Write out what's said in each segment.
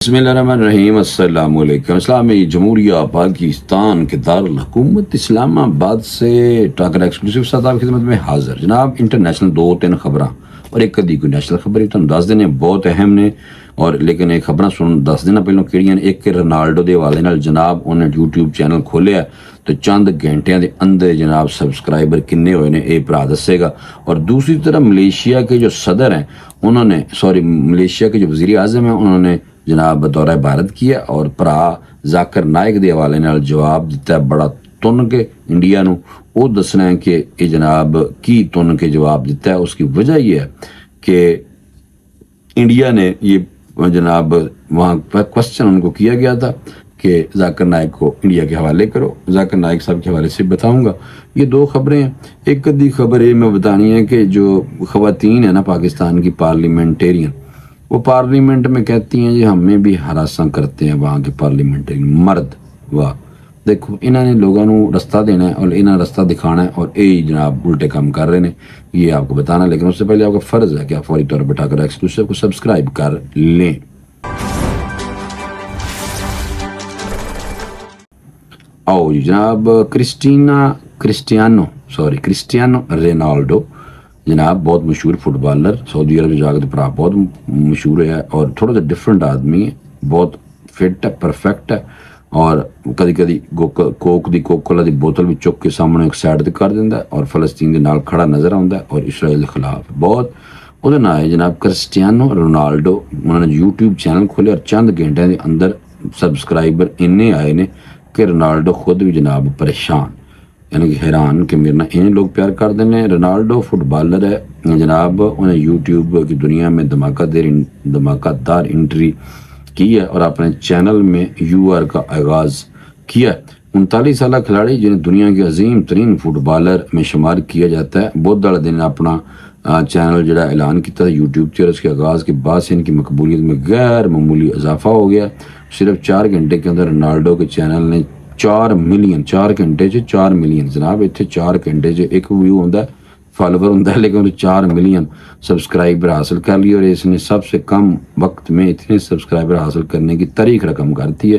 بسم اللہ الرحمن الرحیم السلام علیکم۔ اسلامی جمہوریہ پاکستان کے دارالحکومت اسلام آباد سے ٹاکر ایکسکلوسیو ساتھ آپ کی خدمت میں حاضر جناب۔ انٹرنیشنل 2-3 خبراں اور ایک کدی کوئی نیشنل خبر تو دس دینے بہت اہم نے، اور لیکن ایک خبراں سن دس دینا پہلوں کیڑیاں نے۔ ایک رونالڈو دے حوالے نال جناب انہیں یوٹیوب چینل کھولیا تو چند گھنٹیاں دے اندر جناب سبسکرائبر کنے ہوئے نے اے بھرا دسے گا۔ اور دوسری طرف ملیشیا کے جو صدر ہیں انہوں نے ملیشیا کے جو وزیر اعظم ہیں انہوں نے جناب دورہ بھارت کیا اور پرا ذاکر نائک دے حوالے نال جواب دیتا ہے بڑا تن کے انڈیا نو۔ وہ دسنا ہے کہ یہ جناب کی تن کے جواب دیتا ہے۔ اس کی وجہ یہ ہے کہ انڈیا نے یہ جناب وہاں کوسچن ان کو کیا گیا تھا کہ ذاکر نائک کو انڈیا کے حوالے کرو۔ ذاکر نائک صاحب کے حوالے سے بتاؤں گا۔ یہ دو خبریں ہیں۔ ایک ادھی خبر یہ میں بتانی ہے کہ جو خواتین ہیں نا پاکستان کی پارلیمنٹیرین، وہ پارلیمنٹ میں کہتی ہیں جی ہمیں بھی ہراساں کرتے ہیں وہاں کے پارلیمنٹیرین مرد۔ واہ، دیکھو انہوں نے لوگوں کو رستہ دینا ہے اور انہوں نے رستہ دکھانا ہے اور یہ جناب الٹے کام کر رہے ہیں، یہ آپ کو بتانا۔ لیکن اس سے پہلے آپ کا فرض ہے کہ آپ فوری طور پر ٹاکر ایکسکلوسیو کو سبسکرائب کر لیں۔ آؤ جی جناب، کرسٹیانو رونالڈو جناب بہت مشہور فٹ بالر، سعودی عرب جا کے پرا بہت مشہور ہے اور تھوڑا سا ڈفرینٹ آدمی ہے، بہت فٹ ہے، پرفیکٹ ہے، اور کدی کدی کوک دی کوکولا دی بوتل بھی چک کے سامنے ایک سائڈ تے کر دینا ہے اور فلسطین دے نال کھڑا نظر آتا ہے اور اسرائیل کے خلاف بہت۔ وہ نام ہے جناب کرسٹیانو رونالڈو۔ انہوں نے یوٹیوب چینل کھولے اور چند گھنٹے دے اندر سبسکرائبر اننے آئے نے کہ رونالڈو خود بھی جناب پریشان، یعنی کہ حیران کہ میرے انہیں لوگ پیار کر دینے۔ رونالڈو فٹ بالر ہے جناب، انہیں یوٹیوب کی دنیا میں دھماکہ دار انٹری کی ہے اور اپنے چینل میں یو آر کا آغاز کیا ہے۔ 39 سالہ کھلاڑی جنہیں دنیا کے عظیم ترین فٹ بالر میں شمار کیا جاتا ہے، بدھ والے دن اپنا چینل جڑا اعلان کیا تھا یوٹیوب سے، اور اس کے آغاز کے بعد سے ان کی مقبولیت میں غیر معمولی اضافہ ہو گیا۔ صرف 4 گھنٹے کے اندر رونالڈو کے چینل نے 4 ملین 4 گھنٹے سے 4 ملین جناب، اتنے 4 گھنٹے سے ایک ویو ہوتا ہے، فالوور ہوتا ہے، لیکن 4 ملین سبسکرائبر حاصل کر لی، اور اس نے سب سے کم وقت میں اتنے سبسکرائبر حاصل کرنے کی تاریخ رقم کرتی ہے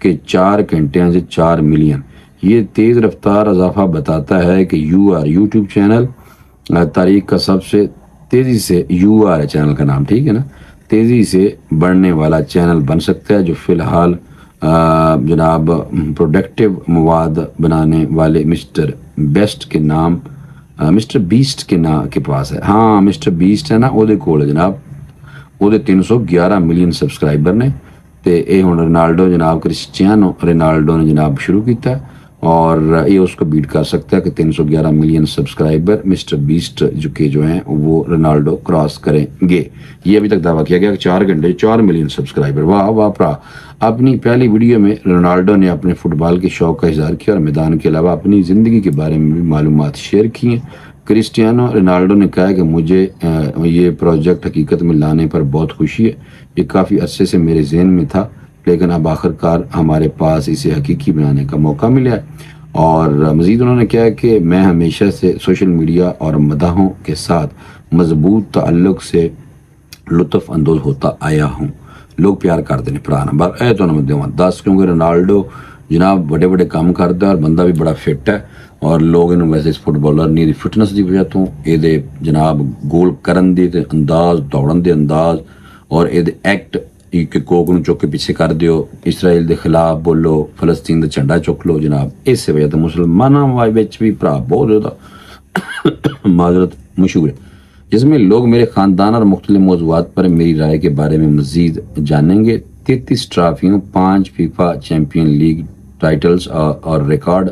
کہ 4 گھنٹے سے 4 ملین۔ یہ تیز رفتار اضافہ بتاتا ہے کہ یوٹیوب چینل تاریخ کا سب سے تیزی سے چینل کا نام ٹھیک ہے نا، تیزی سے بڑھنے والا چینل بن سکتا ہے، جو فی الحال جناب پروڈکٹیو مواد بنانے والے مسٹر بیسٹ کے نام کے پاس ہے۔ ہاں مسٹر بیسٹ ہے نا، وہ دے کول جناب وہ 311 ملین سبسکرائبر نے، تے اے ہن رونالڈو جناب کرسٹیانو رونالڈو نے جناب شروع کیتا ہے اور یہ اس کو بیٹ کر سکتا ہے کہ 311 ملین سبسکرائبر مسٹر بیسٹ جو ہیں وہ رونالڈو کراس کریں گے۔ یہ ابھی تک دعویٰ کیا گیا کہ 4 گھنٹے 4 ملین سبسکرائبر۔ واہ واہ پرا۔ اپنی پہلی ویڈیو میں رونالڈو نے اپنے فٹ بال کے شوق کا اظہار کیا اور میدان کے علاوہ اپنی زندگی کے بارے میں بھی معلومات شیئر کی ہیں۔ کرسٹیانو رونالڈو نے کہا کہ مجھے یہ پروجیکٹ حقیقت میں لانے پر بہت خوشی ہے، یہ کافی عرصے سے میرے ذہن میں تھا، لیکن اب آخرکار ہمارے پاس اسے حقیقی بنانے کا موقع ملا ہے۔ اور مزید انہوں نے کہا کہ میں ہمیشہ سے سوشل میڈیا اور مداحوں کے ساتھ مضبوط تعلق سے لطف اندوز ہوتا آیا ہوں۔ لوگ پیار کرتے ہیں پرانا بار اے تو نمبر 10، کیونکہ رونالڈو جناب بڑے بڑے کام کرتا ہے اور بندہ بھی بڑا فٹ ہے، اور لوگ انہوں ویسے اس فٹ بالر نہیں فٹنس کی وجہ تو یہ جناب گول کرن دی انداز، دوڑن دے انداز، اور یہ ایکٹ کہ کوک نو چک کے پیچھے کر دیو، اسرائیل دے خلاف بولو، فلسطین دا جھنڈا چک لو جناب، اس وجہ تو مسلمانوں بھی بھرا بہت زیادہ معذرت مشہور ہے، جس میں لوگ میرے خاندان اور مختلف موضوعات پر میری رائے کے بارے میں مزید جانیں گے۔ 33 ٹرافیوں، 5 فیفا چیمپئن لیگ ٹائٹلز اور ریکارڈ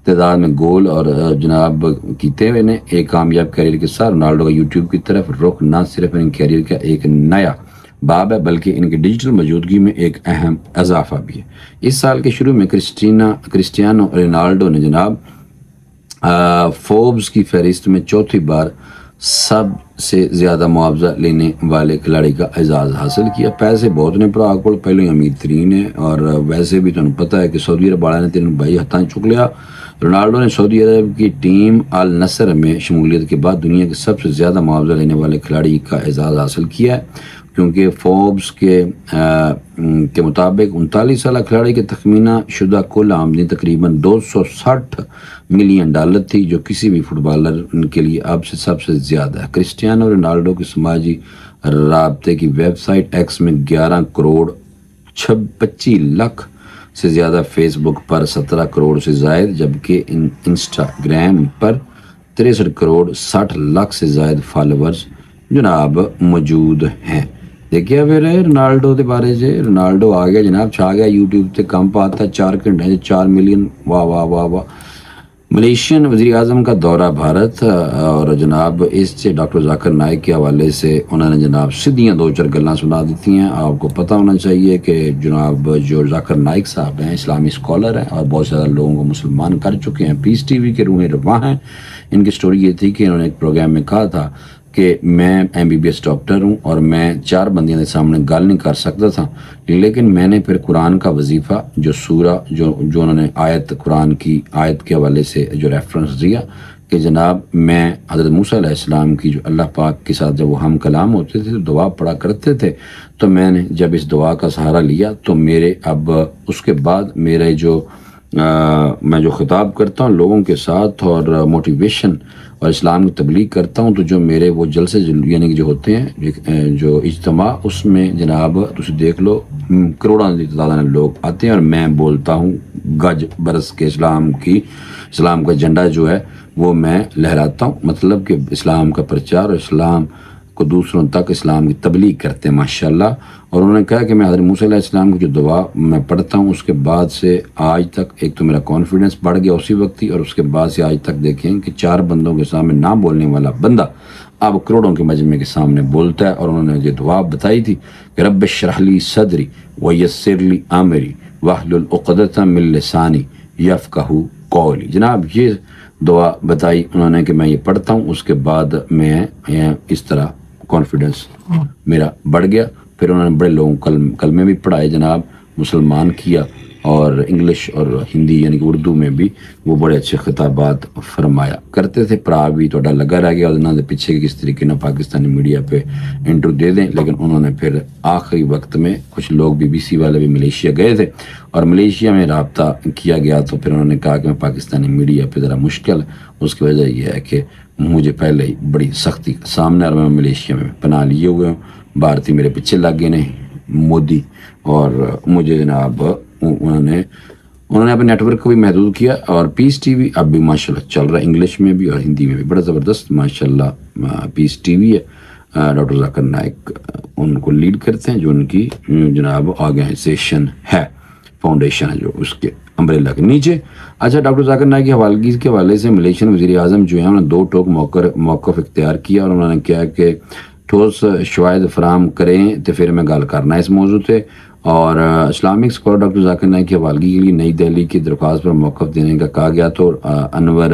تعداد میں گول اور جناب کیتے ہوئے نے ایک کامیاب کیریئر کے ساتھ رونالڈو کا یوٹیوب کی طرف رخ نہ صرف ان کیریئر کا ایک نیا باب ہے بلکہ ان کی ڈیجیٹل موجودگی میں ایک اہم اضافہ بھی ہے۔ اس سال کے شروع میں کرسٹیانو رونالڈو نے جناب فوربس کی فہرست میں چوتھی بار سب سے زیادہ معاوضہ لینے والے کھلاڑی کا اعزاز حاصل کیا۔ پیسے بہت نے پرا کو پہلے امیر ترین ہے، اور ویسے بھی تمہیں پتہ ہے کہ سعودی عرب والے نے 3 بھائی ہاتھاں چک لیا۔ رونالڈو نے سعودی عرب کی ٹیم النصر میں شمولیت کے بعد دنیا کے سب سے زیادہ معاوضہ لینے والے کھلاڑی کا اعزاز حاصل کیا ہے۔ کیونکہ فوربس کے مطابق 39 سالہ کھلاڑی کے تخمینہ شدہ کل آمدنی تقریباً $260 ملین تھی، جو کسی بھی فٹ بالر کے لیے اب سے سب سے زیادہ ہے۔ کرسٹیانو رونالڈو کی سماجی رابطے کی ویب سائٹ ایکس میں 11 کروڑ 25 لاکھ سے زیادہ، فیس بک پر 17 کروڑ سے زائد، جبکہ انسٹاگرام پر 63 کروڑ 60 لاکھ سے زائد فالوورز جناب موجود ہیں۔ دیکھیے پھر رونالڈو کے بارے سے، رونالڈو آ گیا جناب، چھا گیا یوٹیوب تے، کم پاتا 4 گھنٹے 4 ملین، واہ واہ واہ واہ۔ ملیشین وزیر اعظم کا دورہ بھارت، اور جناب اس سے ڈاکٹر ذاکر نائک کے حوالے سے انہوں نے جناب سیدھیاں 2-4 گلاں سنا دیتی ہیں۔ آپ کو پتہ ہونا چاہیے کہ جناب جو ذاکر نائک صاحب ہیں اسلامی اسکالر ہیں اور بہت زیادہ لوگوں کو مسلمان کر چکے ہیں، پیس ٹی وی کے روح رواں ہیں۔ ان کی سٹوری یہ تھی کہ انہوں نے ایک پروگرام میں کہا تھا کہ میں MBBS ڈاکٹر ہوں اور میں 4 بندیاں کے سامنے گل نہیں کر سکتا تھا، لیکن میں نے پھر قرآن کا وظیفہ جو سورہ جو انہوں نے آیت، قرآن کی آیت کے حوالے سے جو ریفرنس دیا کہ جناب میں حضرت موسیٰ علیہ السلام کی جو اللہ پاک کے ساتھ جب وہ ہم کلام ہوتے تھے تو دعا پڑھا کرتے تھے، تو میں نے جب اس دعا کا سہارا لیا تو میرے اب اس کے بعد میرے جو میں جو خطاب کرتا ہوں لوگوں کے ساتھ اور موٹیویشن اور اسلام کی تبلیغ کرتا ہوں، تو جو میرے وہ جلسے یعنی کہ جو ہوتے ہیں جو اجتماع، اس میں جناب تسی دیکھ لو کروڑوں کی تعداد میں لوگ آتے ہیں، اور میں بولتا ہوں گج برس کے اسلام کا جھنڈا جو ہے وہ میں لہراتا ہوں، مطلب کہ اسلام کا پرچار اور اسلام کو دوسروں تک اسلام کی تبلیغ کرتے ہیں ماشاءاللہ۔ اور انہوں نے کہا کہ میں حضرت موسیٰ علیہ السلام کی جو دعا میں پڑھتا ہوں اس کے بعد سے آج تک ایک تو میرا کانفیڈنس بڑھ گیا اسی وقت ہی، اور اس کے بعد سے آج تک دیکھیں کہ 4 بندوں کے سامنے نہ بولنے والا بندہ اب کروڑوں کے مجمع کے سامنے بولتا ہے۔ اور انہوں نے یہ دعا بتائی تھی کہ رب اشرح لی صدری ویسر لی امری واحلل عقدۃ من لسانی یفقہوا قولی۔ جناب یہ دعا بتائی انہوں نے کہ میں یہ پڑھتا ہوں، اس کے بعد میں اس طرح کانفیڈنس میرا بڑھ گیا۔ پھر انہوں نے بڑے لوگوں کلمے بھی پڑھائے جناب، مسلمان کیا، اور انگلش اور ہندی یعنی کہ اردو میں بھی وہ بڑے اچھے خطابات فرمایا کرتے تھے۔ پرا بھی توڑا لگا رہ گیا انہوں نے پیچھے کس طریقے نہ پاکستانی میڈیا پہ انٹرو دے دیں، لیکن انہوں نے پھر آخری وقت میں کچھ لوگ BBC والے بھی ملیشیا گئے تھے اور ملیشیا میں رابطہ کیا گیا، تو پھر انہوں نے کہا کہ میں پاکستانی میڈیا پہ ذرا مشکل ہے، اس کی وجہ یہ ہے کہ مجھے پہلے ہی بڑی سختی کا سامنا، اور میں ملیشیا میں پناہ لیے ہوئے ہوں، بھارتی میرے پیچھے لگ گئے نہیں مودی، اور مجھے جناب انہوں نے اپنے نیٹ ورک کو بھی محدود کیا۔ اور پیس ٹی وی اب بھی ماشاءاللہ چل رہا ہے، انگلش میں بھی اور ہندی میں بھی، بڑا زبردست ماشاءاللہ پیس ٹی وی ہے۔ ڈاکٹر ذاکر نائک ان کو لیڈ کرتے ہیں، جو ان کی جناب آرگنائزیشن ہے، فاؤنڈیشن ہے جو اس کے امبریلا کے نیچے۔ اچھا، ڈاکٹر ذاکر نائک کی حوالگی کے حوالے سے ملیشین وزیر اعظم جو ہیں انہوں نے 2 ٹوک موقف اختیار کیا، اور انہوں نے کہا کہ ٹھوس شواہد فراہم کریں تو پھر میں گل کرنا اس موضوع پہ۔ اور Islamic scholar doctor Zakir Naik کی حوالگی کے لیے نئی دہلی کی درخواست پر موقف دینے کا کہا گیا، تو انور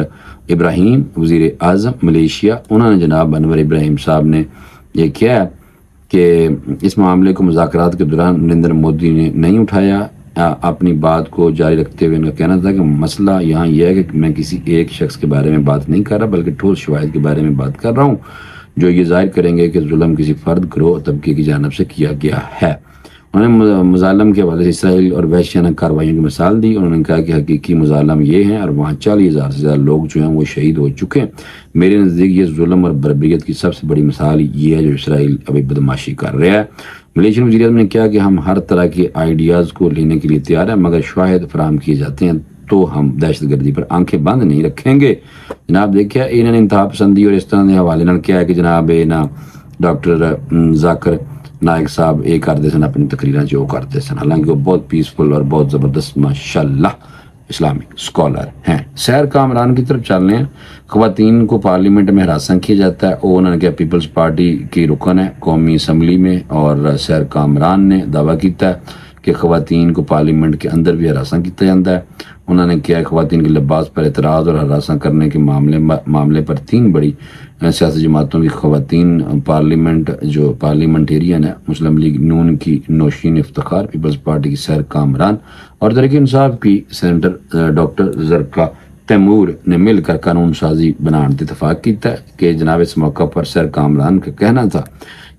ابراہیم وزیر اعظم ملیشیا، انہوں نے جناب انور ابراہیم صاحب نے یہ کیا کہ اس معاملے کو مذاکرات کے دوران نریندر مودی نے نہیں اٹھایا۔ اپنی بات کو جاری رکھتے ہوئے ان کا کہنا تھا کہ مسئلہ یہاں یہ ہے کہ میں کسی ایک شخص کے بارے میں بات نہیں کر رہا، بلکہ ٹھوس شواہد کے بارے میں بات کر رہا ہوں جو یہ ظاہر کریں گے کہ ظلم کسی فرد، گروہ، طبقے کی جانب سے کیا گیا ہے۔ انہوں نے مظالم کے حوالے سے اسرائیل اور وحشیانہ کارروائیوں کی مثال دی۔ انہوں نے کہا کہ حقیقی مظالم یہ ہیں، اور وہاں 40,000 سے زیادہ لوگ جو ہیں وہ شہید ہو چکے ہیں۔ میرے نزدیک یہ ظلم اور بربریت کی سب سے بڑی مثال یہ ہے جو اسرائیل ابھی بدماشی کر رہا ہے۔ ملیشین وزیر اعظم نے کہا کہ ہم ہر طرح کے آئیڈیاز کو لینے کے لیے تیار ہیں، مگر شواہد فراہم کیے جاتے ہیں تو ہم دہشت گردی پر آنکھیں بند نہیں رکھیں گے۔ جناب دیکھیں انہوں نے انتہا پسندی اور اس طرح کے حوالے نال کیا ہے کہ جناب ڈاکٹر ذاکر نائک صاحب یہ کرتے سن اپنی تقریریں جو کرتے سن، حالانکہ وہ بہت پیسفل اور بہت زبردست ماشاءاللہ اسلامک اسکالر ہیں۔ سیر کامران کی طرف چل رہے ہیں۔ خواتین کو پارلیمنٹ میں ہراساں کیا جاتا ہے، وہ انہوں نے کہا پیپلز پارٹی کی رکن ہے قومی اسمبلی میں، اور سیر کامران نے دعویٰ کیتا ہے کہ خواتین کو پارلیمنٹ کے اندر بھی ہراساں کیا جاتا ہے۔ انہوں نے کیا خواتین کے لباس پر اعتراض اور ہراساں کرنے کے معاملے پر 3 بڑی سیاسی جماعتوں کی خواتین جو پارلیمنٹیرین ہے، مسلم لیگ نون کی نوشین افتخار، پیپلز پارٹی کی سیر کامران اور تحریک انصاف کی سینیٹر ڈاکٹر زرقا تیمور نے مل کر قانون سازی بنانے اتفاق کیتا ہے کہ جناب اس موقع پر سیر کامران کا کہنا تھا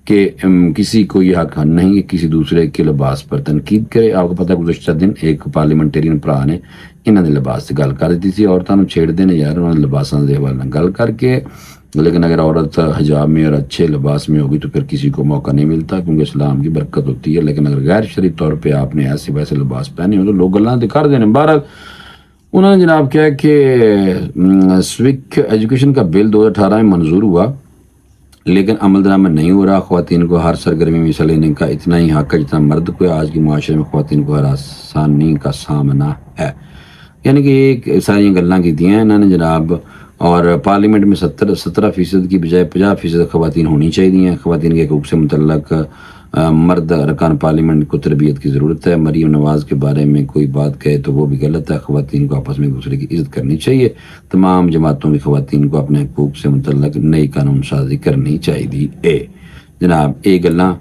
کہ کسی کو یہ حق نہیں ہے کسی دوسرے کے لباس پر تنقید کرے. آپ کو پتہ گزشتہ دن ایک پارلیمنٹیرین بھرا نے انہوں نے لباس سے گل کر دیتی سی, عورتوں کو چھیڑتے ہیں یار انہوں نے لباسوں کے حوالے گل کر کے. لیکن اگر عورت حجاب میں اور اچھے لباس میں ہوگی تو پھر کسی کو موقع نہیں ملتا, کیونکہ اسلام کی برکت ہوتی ہے. لیکن اگر غیر شرعی طور پہ آپ نے ایسے ویسے لباس پہنے ہو تو لوگ گلاں دکھا دیں. بہرحال انہوں نے جناب کیا کہ سوک ایجوکیشن کا بل 2018 میں منظور ہوا لیکن عمل درآمد نہیں ہو رہا. خواتین کو ہر سرگرمی میں حصہ لینے کا اتنا ہی حق ہے جتنا مرد کو. آج کے معاشرے میں خواتین کو ہراسانی کا سامنا ہے. یعنی کہ ایک ساری گلاں کی ہیں انہوں نے جناب. اور پارلیمنٹ میں 17% کی بجائے 50% خواتین ہونی چاہیے. خواتین کے حقوق سے متعلق مرد ارکان پارلیمنٹ کو تربیت کی ضرورت ہے. مریم نواز کے بارے میں کوئی بات کہے تو وہ بھی غلط ہے. خواتین کو آپس میں ایک دوسرے کی عزت کرنی چاہیے. تمام جماعتوں کی خواتین کو اپنے حقوق سے متعلق نئی قانون سازی کرنی چاہیے. جناب یہ گلاں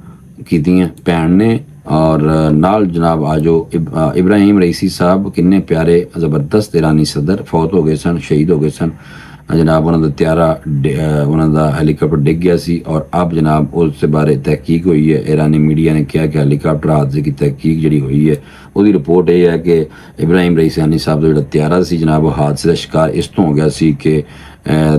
کیتیاں بھن نے. اور نال جناب آجو ابراہیم رئیسی صاحب کنے پیارے زبردست ایرانی صدر فوت ہو گئے سن, شہید ہو گئے سن. جناب انہوں دا طیارہ انہوں دا ہیلی کاپٹر ڈگ گیا سی اور اب جناب اس سے بارے تحقیق ہوئی ہے. ایرانی میڈیا نے کیا کہ ہیلی کاپٹر حادثے کی تحقیق جڑی ہوئی ہے وہی رپورٹ یہ ہے کہ ابراہیم رئیسانی صاحب کا جڑا طیارہ سی جناب وہ حادثے کا شکار اس تو ہو گیا سی کہ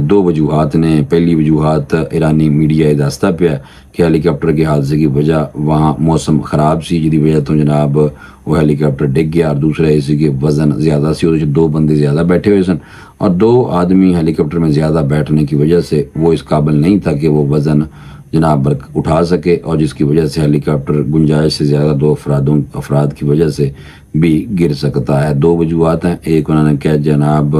دو وجوہات نے. پہلی وجوہات ایرانی میڈیا یہ دستا پیا کہ ہیلی کاپٹر کے حادثے کی وجہ وہاں موسم خراب سی جی وجہ تو جناب وہ ہیلی کاپٹر ڈگ گیا. اور دوسرا یہ سی کہ وزن زیادہ سی, وہ 2 بندے زیادہ بیٹھے ہوئے سن اور 2 آدمی ہیلی کاپٹر میں زیادہ بیٹھنے کی وجہ سے وہ اس قابل نہیں تھا کہ وہ وزن جناب اٹھا سکے, اور جس کی وجہ سے ہیلی کاپٹر گنجائش سے زیادہ 2 افراد کی وجہ سے بھی گر سکتا ہے. 2 وجوہات ہیں. ایک انہوں نے کہا جناب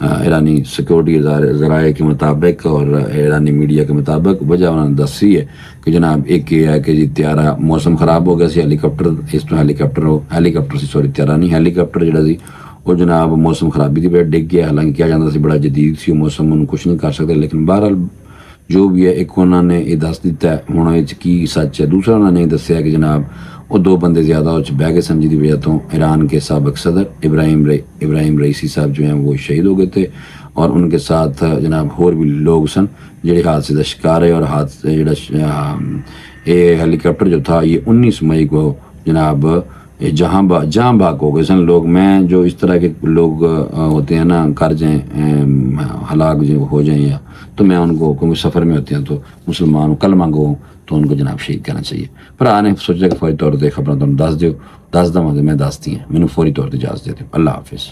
ایرانی سیکورٹی ذرائع کے مطابق اور ایرانی میڈیا کے مطابق وجہ انہوں نے دسی ہے کہ جناب ایک یہ ہے کہ جی طیارہ موسم خراب ہو گیا سی. ہیلی کاپٹر سی سوری طیارہ نہیں ہیلی کاپٹر جڑا سی وہ جناب موسم خرابی کی وجہ ڈگ گیا. حالانکہ کیا جاتا سی بڑا جدید سی موسم انہوں کچھ نہیں کر سکتے. لیکن بہرحال جو بھی ہے ایک انہوں نے یہ دس دیتا ہے ہوں یہ کی سچ ہے. دوسرا انہوں نے یہ دسیا کہ جناب وہ 2 بندے زیادہ اس بہ گئے سن جی وجہ تو ایران کے سابق صدر ابراہیم رئیسی صاحب جو ہیں وہ شہید ہو گئے تھے اور ان کے ساتھ جناب اور بھی لوگ سن جڑے حادثے کا شکار ہے. اور حادثے جڑا یہ ہیلی کاپٹر جو تھا یہ 19 مئی کو جناب جہاں بھاگ ہو گئے سن لوگ. میں جو اس طرح کے لوگ ہوتے ہیں نا کر جائیں ہلاک جو ہو جائیں یا تو میں ان کو کیونکہ سفر میں ہوتے ہیں تو مسلمان کلمہ گو تو ان کو جناب شہید کرنا چاہیے. بھرا نے سوچا کہ فوری طور پہ خبریں تم دس دیو دس دواں میں دستی ہیں مینوں فوری طور پہ اجازت دے دیو. اللہ حافظ.